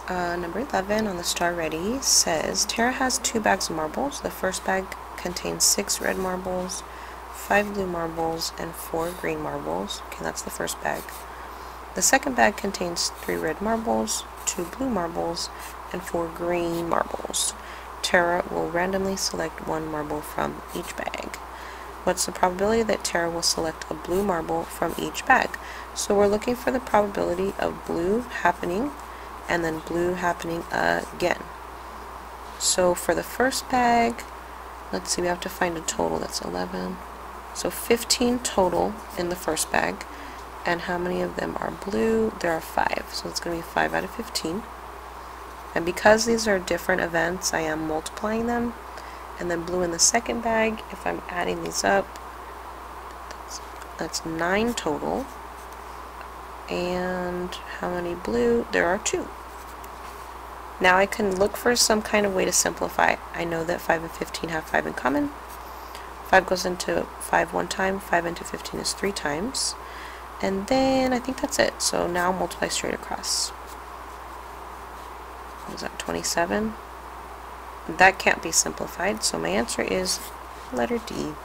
Number 11 on the STAAR Ready says, Tara has 2 bags of marbles. The first bag contains 6 red marbles, 5 blue marbles, and 4 green marbles. Okay, that's the first bag. The second bag contains 3 red marbles, 2 blue marbles, and 4 green marbles. Tara will randomly select 1 marble from each bag. What's the probability that Tara will select a blue marble from each bag? So we're looking for the probability of blue happening and then blue happening again. So for the first bag, let's see, we have to find a total. That's 11. So 15 total in the first bag. And how many of them are blue? There are 5. So it's going to be 5 out of 15. And because these are different events, I am multiplying them. And then blue in the second bag, if I'm adding these up, that's 9 total. And how many blue? There are 2. Now I can look for some kind of way to simplify. I know that 5 and 15 have 5 in common. 5 goes into 5 one time, 5 into 15 is 3 times. And then I think that's it. So now multiply straight across. What is that, 27? That can't be simplified, so my answer is letter D.